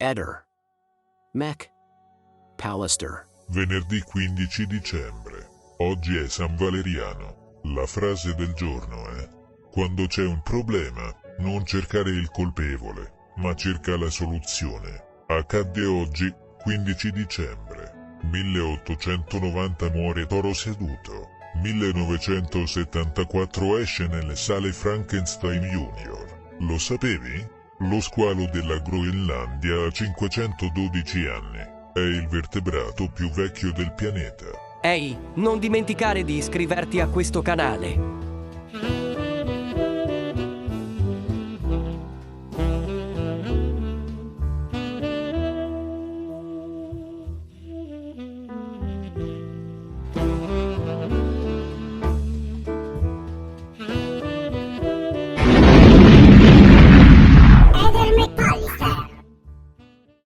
Eder. Mac. Pallister. Venerdì 15 dicembre. Oggi è San Valeriano. La frase del giorno è: quando c'è un problema, non cercare il colpevole, ma cerca la soluzione. Accadde oggi, 15 dicembre. 1890 muore Toro seduto. 1974 esce nelle sale Frankenstein Junior. Lo sapevi? Lo squalo della Groenlandia ha 512 anni. È il vertebrato più vecchio del pianeta. Ehi, non dimenticare di iscriverti a questo canale.